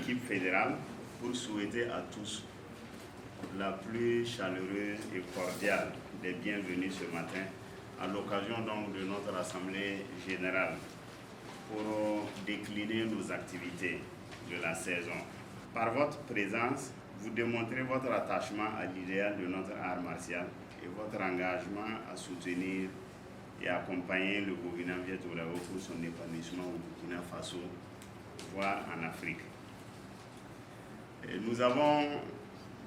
l'équipe fédérale pour souhaiter à tous la plus chaleureuse et cordiale des bienvenus ce matin à l'occasion donc de notre assemblée générale pour décliner nos activités de la saison. Par votre présence, vous démontrez votre attachement à l'idéal de notre art martial et votre engagement à soutenir et accompagner le Burkina Viet-Togo pour son épanouissement au Burkina Faso, voire en Afrique. Et nous avons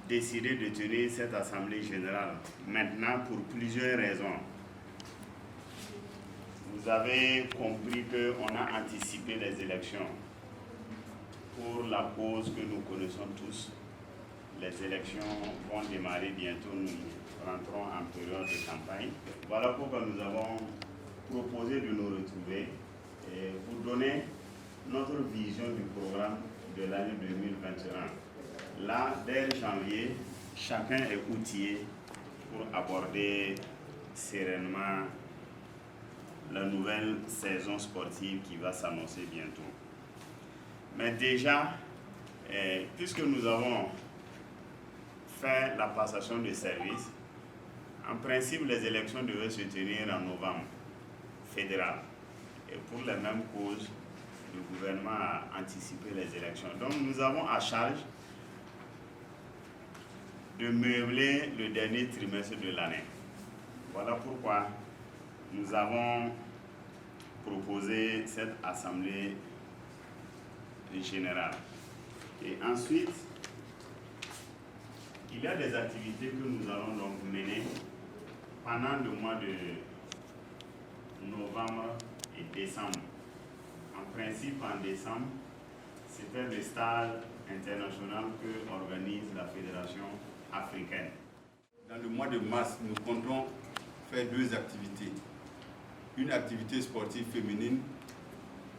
décidé de tenir cette assemblée générale maintenant pour plusieurs raisons. Vous avez compris qu'on a anticipé les élections pour la cause que nous connaissons tous. Les élections vont démarrer bientôt, nous rentrons en période de campagne. Voilà pourquoi nous avons proposé de nous retrouver et pour donner notre vision du programme de l'année 2021. Là, dès janvier, chacun est outillé pour aborder sereinement la nouvelle saison sportive qui va s'annoncer bientôt. Mais déjà, puisque nous avons fait la passation de service, en principe, les élections devaient se tenir en novembre, fédéral. Et pour les mêmes causes, le gouvernement a anticipé les élections. Donc nous avons à charge de meubler le dernier trimestre de l'année. Voilà pourquoi nous avons proposé cette assemblée générale. Et ensuite, il y a des activités que nous allons donc mener pendant le mois de novembre et décembre. En principe, en décembre, c'était le stage international que organise la Fédération africaine. Dans le mois de mars, nous comptons faire deux activités. Une activité sportive féminine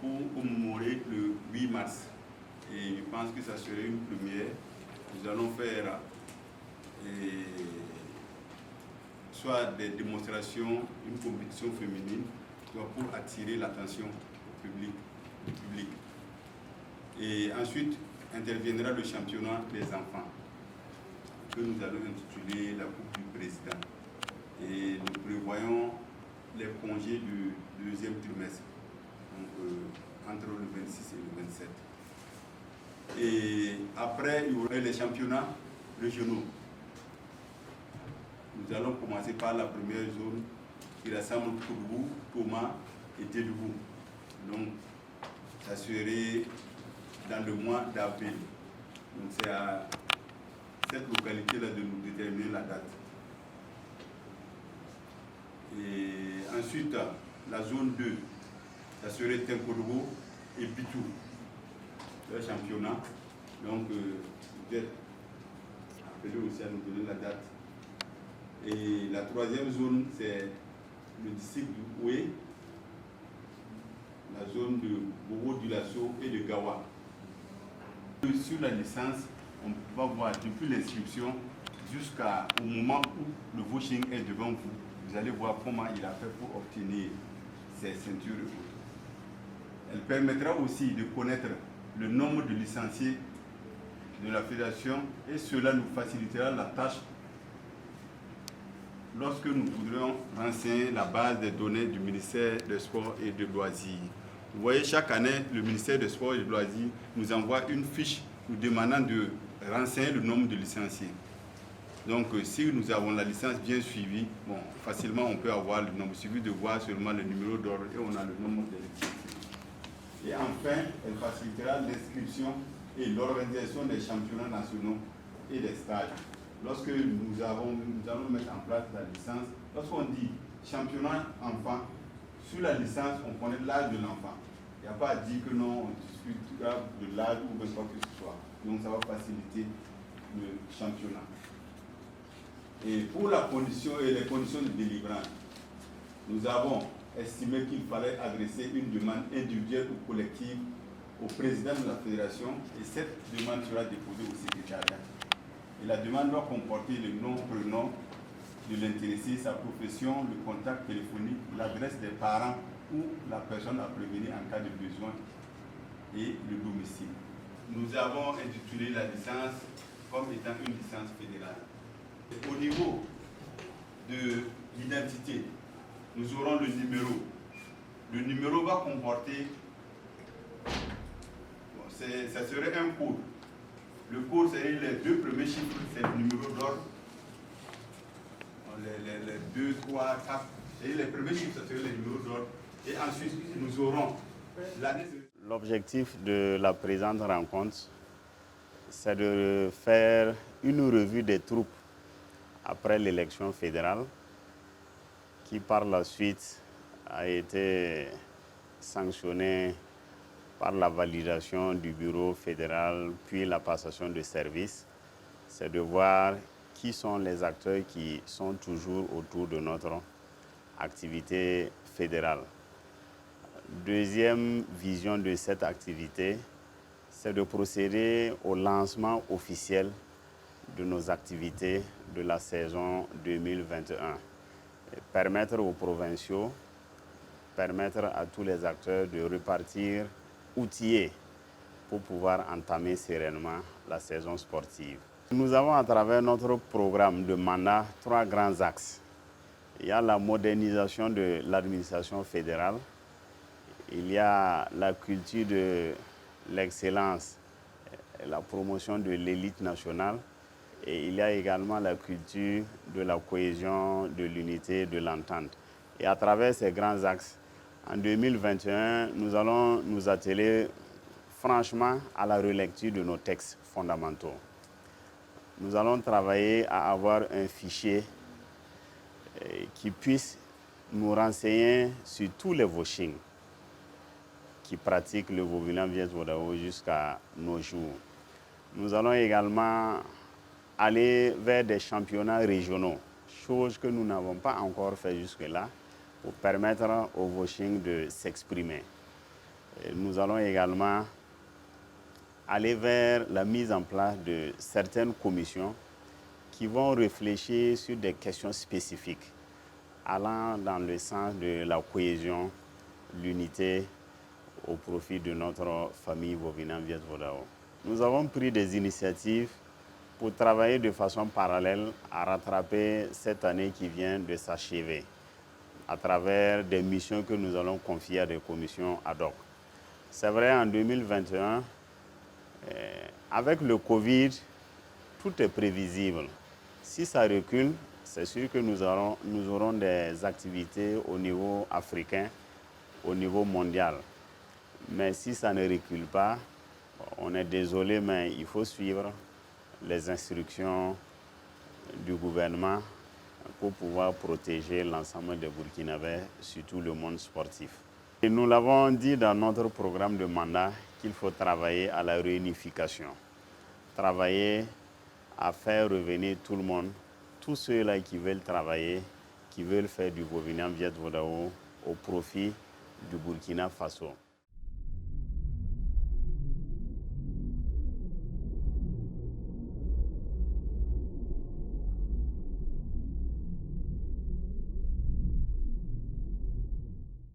pour commémorer le 8 mars. Et je pense que ça serait une première. Nous allons faire soit des démonstrations, une compétition féminine, soit pour attirer l'attention du public. Et ensuite interviendra le championnat des enfants, que nous allons intituler la Coupe du Président. Et nous prévoyons les congés du deuxième trimestre, donc entre le 26 et le 27. Et après, il y aura les championnats régionaux. Nous allons commencer par la première zone qui rassemble Toubou, Toma et Tédougou. Donc, ça serait dans le mois d'avril. Donc, c'est à cette localité-là de nous déterminer la date. Et ensuite, la zone 2, ça serait Tenkodogo et Bitou, le championnat. Donc, peut-être appelé aussi à nous donner la date. Et la troisième zone, c'est le district du Oué, la zone de Bobo du Lasso et de Gawa. Sur la licence, on va voir depuis l'inscription jusqu'au moment où le vouching est devant vous. Vous allez voir comment il a fait pour obtenir ces ceintures et autres. Elle permettra aussi de connaître le nombre de licenciés de la fédération et cela nous facilitera la tâche lorsque nous voudrions renseigner la base des données du ministère des Sports et de Loisirs. Vous voyez, chaque année, le ministère des Sports et de Loisirs nous envoie une fiche nous demandant de renseigner le nombre de licenciés. Donc, si nous avons la licence bien suivie, bon, facilement on peut avoir le nombre. Il suffit de voir seulement le numéro d'ordre et on a le nombre de licenciés. Et enfin, elle facilitera l'inscription et l'organisation des championnats nationaux et des stages. Lorsque nous allons mettre en place la licence, lorsqu'on dit championnat enfant, sur la licence, on connaît l'âge de l'enfant. Il n'y a pas à dire que non, on discutera de l'âge ou de quoi que ce soit. Donc ça va faciliter le championnat. Et pour la condition et les conditions de délivrance, nous avons estimé qu'il fallait adresser une demande individuelle ou collective au président de la fédération et cette demande sera déposée au secrétariat. Et la demande doit comporter le nom, prénom de l'intéressé, sa profession, le contact téléphonique, l'adresse des parents ou la personne à prévenir en cas de besoin et le domicile. Nous nous avons intitulé la licence comme étant une licence fédérale. Au niveau de l'identité, nous aurons le numéro. Le numéro va comporter, ça serait un code. Le code serait les deux premiers chiffres, c'est le numéro d'ordre. Les 2, 3, 4, et les premiers chiffres, ça serait les numéros d'ordre. Et ensuite, nous aurons l'année. L'objectif de la présente rencontre, c'est de faire une revue des troupes après l'élection fédérale, qui par la suite a été sanctionnée par la validation du bureau fédéral, puis la passation de service. C'est de voir qui sont les acteurs qui sont toujours autour de notre activité fédérale. Deuxième vision de cette activité, c'est de procéder au lancement officiel de nos activités de la saison 2021. Et permettre aux provinciaux, permettre à tous les acteurs de repartir outillés pour pouvoir entamer sereinement la saison sportive. Nous avons à travers notre programme de mandat 3 grands axes. Il y a la modernisation de l'administration fédérale, il y a la culture de l'excellence, la promotion de l'élite nationale, et il y a également la culture de la cohésion, de l'unité, de l'entente. Et à travers ces grands axes, en 2021, nous allons nous atteler franchement à la relecture de nos textes fondamentaux. Nous allons travailler à avoir un fichier qui puisse nous renseigner sur tous les Vauchings qui pratiquent le Vauvinam Viet Vodao jusqu'à nos jours. Nous allons également aller vers des championnats régionaux, chose que nous n'avons pas encore fait jusque-là, pour permettre aux Vauchings de s'exprimer. Nous allons également aller vers la mise en place de certaines commissions qui vont réfléchir sur des questions spécifiques, allant dans le sens de la cohésion, l'unité au profit de notre famille Vauvinam Viet Vodao. Nous avons pris des initiatives pour travailler de façon parallèle à rattraper cette année qui vient de s'achever à travers des missions que nous allons confier à des commissions ad hoc. C'est vrai, en 2021, avec le Covid, tout est prévisible. Si ça recule, c'est sûr que nous aurons des activités au niveau africain, au niveau mondial. Mais si ça ne recule pas, on est désolé, mais il faut suivre les instructions du gouvernement pour pouvoir protéger l'ensemble des Burkinabés, surtout le monde sportif. Et nous l'avons dit dans notre programme de mandat qu'il faut travailler à la réunification, travailler à faire revenir tout le monde, tous ceux-là qui veulent travailler, qui veulent faire du Vauvinam Viet Vodao au profit du Burkina Faso.